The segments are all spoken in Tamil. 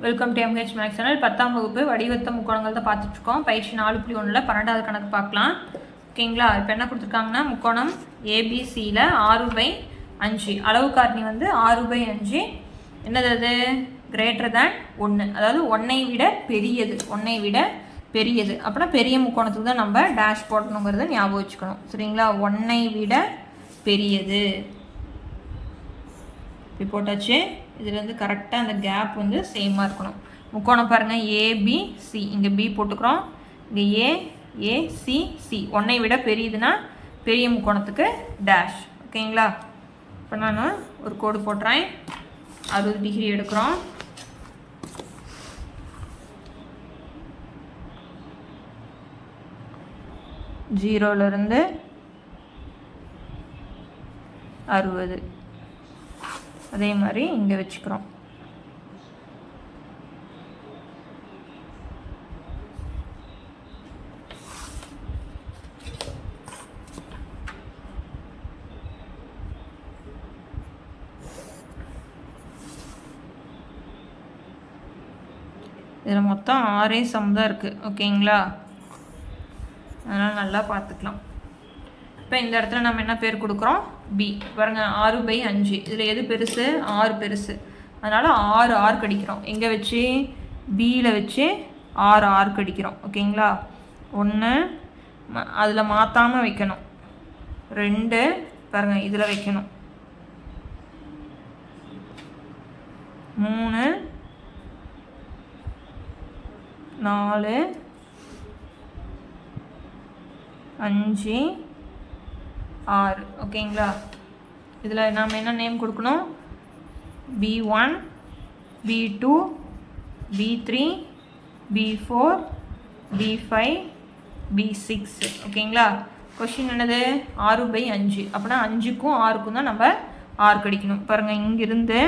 Welcome to MH Max channel. 10ஆம் வகுப்பு வடிவத்த முக்கோணங்கள் தான் பார்த்துட்ருக்கோம். பயிற்சி 4.1 12வது கணக்கு பார்க்கலாம். ஓகேங்களா? இப்போ என்ன கொடுத்துருக்காங்கன்னா, முக்கோணம் ABCயில் 6/5 அளவு காரணி வந்து 6/5 என்னது அது கிரேட்டர் தேன் 1, அதாவது 1ஐ விட பெரியது. 1ஐ விட பெரியது அப்படின்னா பெரிய முக்கோணத்துக்கு தான் நம்ம டேஷ் போடணுங்கிறத ஞாபகம் வச்சுக்கணும். சரிங்களா? 1ஐ விட பெரியது இப்படி போட்டாச்சு. இதுலேருந்து கரெக்டாக அந்த கேப் வந்து சேமாக இருக்கணும். முக்கோணம் பாருங்கள், ABC, இங்கே B போட்டுக்கிறோம், இங்கே ACC. 1ஐ விட பெரியதுன்னா பெரிய முக்கோணத்துக்கு டேஷ். ஓகேங்களா? இப்போ நான் ஒரு கோடு போட்டுறேன். 60 டிகிரி எடுக்கிறோம். ஜீரோலேருந்து 60 அதே மாதிரி இங்கே வச்சுக்கிறோம். இதில் மொத்தம் 6 சம் தான் இருக்குது. ஓகேங்களா? அதனால் நல்லா பார்த்துக்கலாம். இப்போ இந்த இடத்துல நம்ம என்ன பேர் கொடுக்குறோம்? B. பாருங்க, 6/5. இதில் எது பெருசு? 6 பெருசு. அதனால் 6 ஆர்க் அடிக்கிறோம். எங்கே வச்சு? Bயில் வச்சு 6 ஆர்க் அடிக்கிறோம். ஓகேங்களா? 1 அதில் மாற்றாமல் வைக்கணும். 2 பாருங்கள் இதில் வைக்கணும். 3 4 5 6. ஓகேங்களா? இதில் நாம் என்ன நேம் கொடுக்கணும்? B1 B2 B3 B4 B5 B6. ஓகேங்களா? கொஷின் என்னது? 6/5 அப்படின்னா 5க்கும் 6க்கும் தான் நம்ம ஆர்க் அடிக்கணும். பாருங்கள், இங்கிருந்து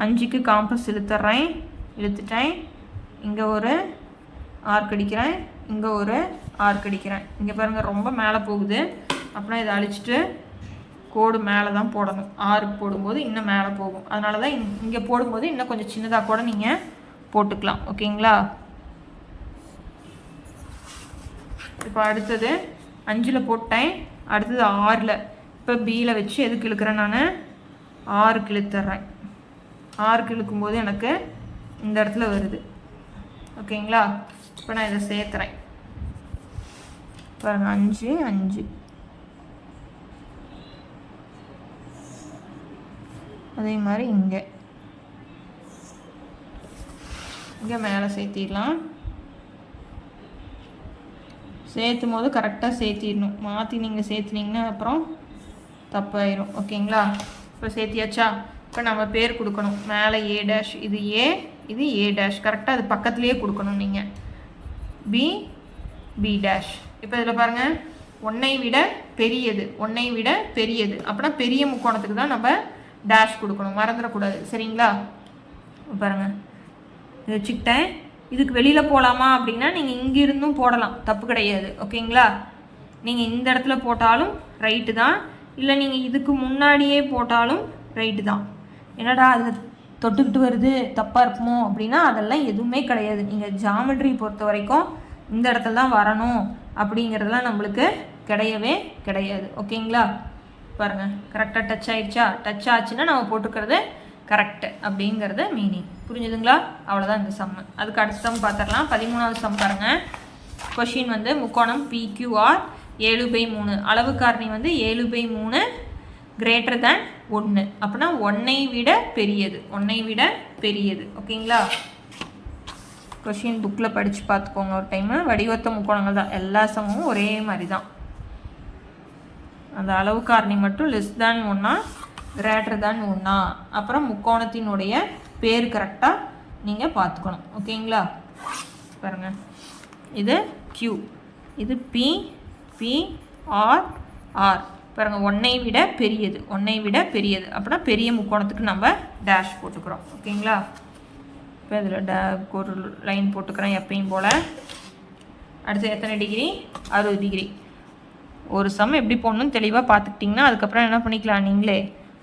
5க்கு காம்பஸ் இழுத்துட்டேன். இங்கே ஒரு ஆர்க் அடிக்கிறேன், இங்கே ஒரு ஆர்க் அடிக்கிறேன். இங்கே பாருங்கள் ரொம்ப மேலே போகுது. அப்படின்னா இதை அழிச்சிட்டு கோடு மேலே தான் போடணும். ஆர்க் போடும்போது இன்னும் மேலே போகும். அதனால தான் இங்கே போடும்போது இன்னும் கொஞ்சம் சின்னதாக கூட நீங்கள் போட்டுக்கலாம். ஓகேங்களா? இப்போ அடுத்தது 5ல் போட்டேன், அடுத்தது 6ல். இப்போ Bயில் வச்சு எதுக்கு இழுக்கிறேன்? நான் 6க்கு இழுத்துறேன். 6க்கு இழுக்கும்போது எனக்கு இந்த இடத்துல வருது. ஓகேங்களா? இப்போ நான் இதை சேர்த்துறேன். பாருங்கள், 5 5. அதே மாதிரி இங்கே மேலே சேர்த்திடலாம். சேர்த்தும் போது கரெக்டாக சேர்த்திடணும். மாற்றி நீங்கள் சேர்த்துனீங்கன்னா அப்புறம் தப்பாயிரும். ஓகேங்களா? இப்போ சேர்த்தியாச்சா? இப்போ நம்ம பேர் கொடுக்கணும். மேலே A', இது A, இது A'. கரெக்டாக அது பக்கத்துலேயே கொடுக்கணும் நீங்கள். B'. இப்போ இதில் பாருங்கள், 1ஐ விட பெரியது. 1ஐ விட பெரியது அப்படின்னா பெரிய முக்கோணத்துக்கு தான் நம்ம டேஷ் கொடுக்கணும். மறந்துடக்கூடாது. சரிங்களா? பாருங்கள், இதை வச்சுக்கிட்டேன். இதுக்கு வெளியில் போகலாமா அப்படின்னா நீங்கள் இங்கிருந்தும் போடலாம், தப்பு கிடையாது. ஓகேங்களா? நீங்கள் இந்த இடத்துல போட்டாலும் ரைட்டு தான், இல்லை நீங்கள் இதுக்கு முன்னாடியே போட்டாலும் ரைட்டு தான். என்னடா அதில் தொட்டுக்கிட்டு வருது, தப்பாக இருக்குமோ அப்படின்னா அதெல்லாம் எதுவுமே கிடையாது. நீங்கள் ஜாமெட்ரி பொறுத்த வரைக்கும் இந்த இடத்துல தான் வரணும் அப்படிங்கிறதுலாம் நம்மளுக்கு கிடையவே கிடையாது. ஓகேங்களா? பாருங்கள், கரெக்டாக டச் ஆகிடுச்சா? டச் ஆச்சுன்னா நம்ம போட்டுக்கிறது கரெக்டு அப்படிங்கிறது மீனிங். புரிஞ்சுதுங்களா? அவ்வளோதான் இந்த சம்மு. அதுக்கு அடுத்த சம் பார்த்துடலாம். 13வது சம் பாருங்கள். கொஷின் வந்து முக்கோணம் PQR 7/3 அளவு காரணி வந்து 7/3 கிரேட்டர் தேன் 1 அப்படின்னா 1ஐ விட பெரியது. 1ஐ விட பெரியது. ஓகேங்களா? கொஷின் புக்கில் படித்து பார்த்துக்கோங்க ஒரு டைமு. வடிவத்த முக்கோணங்கள் தான், எல்லா சமமும் ஒரே மாதிரி தான். அந்த அளவு காரணி மட்டும் லெஸ் தேன் 1 கிரேட்டர் தேன் 1. அப்புறம் முக்கோணத்தினுடைய பேர் கரெக்டாக நீங்கள் பார்த்துக்கணும். ஓகேங்களா? பாருங்கள், இது Q, இது P, R. பாருங்கள், 1ஐ விட பெரியது. 1ஐ விட பெரியது அப்படின்னா பெரிய முக்கோணத்துக்கு நம்ம டேஷ் போட்டுக்கிறோம். ஓகேங்களா? இப்போ இதில் ஒரு லைன் போட்டுக்கிறேன் எப்பயும் போல். அடுத்து எத்தனை டிகிரி? 60 டிகிரி. ஒரு சம் எப்படி போடணும்னு தெளிவாக பார்த்துக்கிட்டிங்கன்னா அதுக்கப்புறம் என்ன பண்ணிக்கலாம், நீங்களே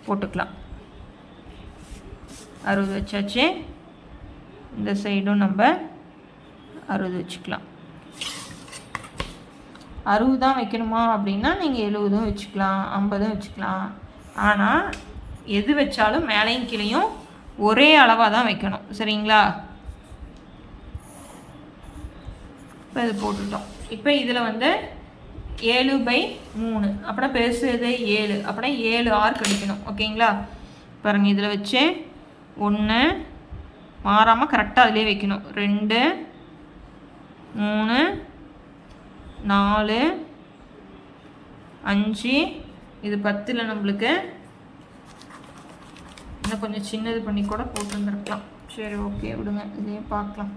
போட்டுக்கலாம். 60 வச்சாச்சு. இந்த சைடும் நம்ம 60 வச்சுக்கலாம். 60 தான் வைக்கணுமா அப்படின்னா நீங்கள் 70 வச்சுக்கலாம், 50 வச்சுக்கலாம். ஆனால் எது வச்சாலும் மேலையும் கீழையும் ஒரே அளவாக தான் வைக்கணும். சரிங்களா? இப்போ இது போட்டுட்டோம். இப்போ இதில் வந்து 7/3 அப்படின்னா பெருசு இது 7 அப்படின்னா 7 ஆர்க் அடிக்கணும். ஓகேங்களா? பாருங்கள், இதில் வச்சு 1 மாறாமல் கரெக்டாக அதிலே வைக்கணும். 2 3 4 5 இது 10ல் நம்மளுக்கு இன்னும் கொஞ்சம் சின்னது பண்ணி கூட போட்டுருந்துருக்கலாம். சரி, ஓகே, விடுங்க, இதே பார்க்கலாம்.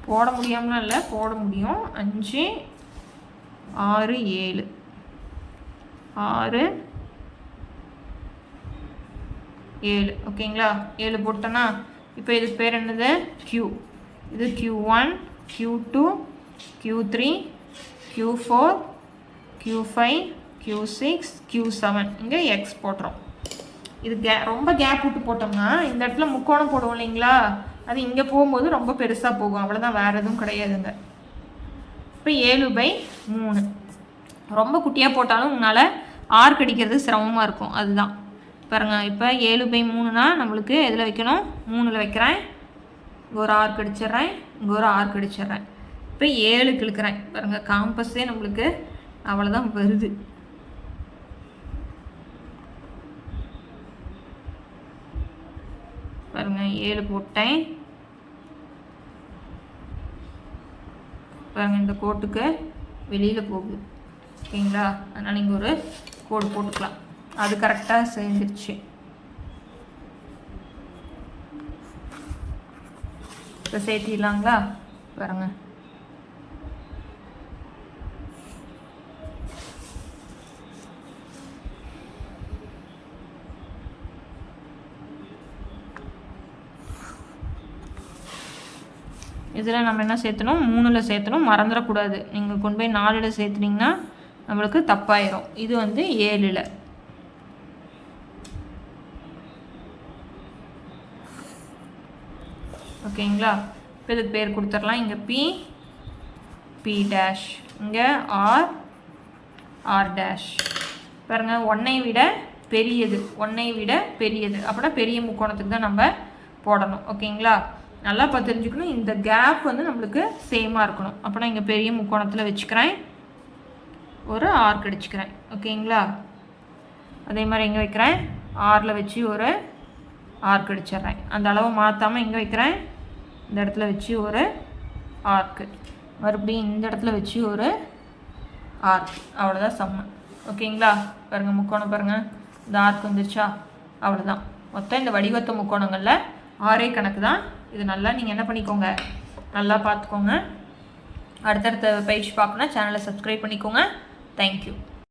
போட முடியாமலாம் இல்லை, போட முடியும். 5 6 7 6 7 ஓகேங்களா? 7 போட்டோன்னா இப்போ இதுக்கு பேர் என்னது? Q. இது Q1 Q2 Q3 Q4 Q5 Q6 Q7. இங்கே X போட்டுரும். இது ரொம்ப கேப் விட்டு போட்டோம்னா இந்த இடத்துல முக்கோணம் போடுவோம் இல்லைங்களா, அது இங்கே போகும்போது ரொம்ப பெருசாக போகும். அவ்வளோதான், வேறு எதுவும் கிடையாதுங்க. இப்போ 7/3 ரொம்ப குட்டியாக போட்டாலும் உங்களால் ஆர்க் அடிக்கிறது சிரமமாக இருக்கும். அதுதான் பாருங்கள். இப்போ 7/3னா நம்மளுக்கு எதில் வைக்கணும்? 3ல் வைக்கிறேன். இங்கே ஒரு ஆர்க் அடிச்சிட்றேன், இங்கே ஒரு ஆர்க் அடிச்சிட்றேன். இப்போ 7 இழுக்கிறேன். பாருங்கள், காம்பஸே நம்மளுக்கு அவ்வளோதான் வருது. பாருங்கள், 7 போட்டேன். பாருங்கள், இந்த கோட்டுக்கு வெளியில் போகுது. ஓகேங்களா? அதனால் நீங்கள் ஒரு கோடு போட்டுக்கலாம். அது கரெக்டாக சேர்ந்துருச்சு. இப்போ சேர்த்திடலாங்களா? பாருங்கள், இதில் நம்ம என்ன சேர்த்தணும்? 3ல் சேர்த்தணும், மறந்துடக்கூடாது. நீங்கள் கொண்டு போய் 4ல் சேர்த்துனீங்கன்னா நம்மளுக்கு தப்பாயிரும். இது வந்து 7ல். ஓகேங்களா? இப்போ இதுக்கு பேர் கொடுத்துடலாம். இங்கே P P', இங்கே R'. பாருங்கள், 1ஐ விட பெரியது, 1ஐ விட பெரியது அப்படின்னா பெரிய முக்கோணத்துக்கு தான் நம்ம போடணும். ஓகேங்களா? நல்லா பார்த்து தெரிஞ்சுக்கணும். இந்த கேப் வந்து நம்மளுக்கு சேமாக இருக்கணும். அப்படின்னா இங்கே பெரிய முக்கோணத்தில் வச்சுக்கிறேன், ஒரு ஆர்க் அடிச்சுக்கிறேன். ஓகேங்களா? அதே மாதிரி இங்கே வைக்கிறேன், ஆரில் வச்சு ஒரு ஆர்க் அடிச்சிட்றேன். அந்த அளவு மாற்றாமல் இங்கே வைக்கிறேன், இந்த இடத்துல வச்சு ஒரு ஆர்க்கு, மறுபடியும் இந்த இடத்துல வச்சு ஒரு ஆர்க். அவ்வளோதான் சம்மு. ஓகேங்களா? பாருங்கள், முக்கோணம் பாருங்கள், இந்த ஆர்க் வந்துருச்சா? அவ்வளோதான். மொத்தம் இந்த வடிவத்த முக்கோணங்களில் 6 கணக்கு தான். இது நல்லா நீங்கள் என்ன பண்ணிக்கோங்க, நல்லா பார்த்துக்கோங்க. அடுத்தடுத்த பயிற்சி பார்க்கணுன்னா சேனலை சப்ஸ்கிரைப் பண்ணிக்கோங்க. தேங்க்யூ.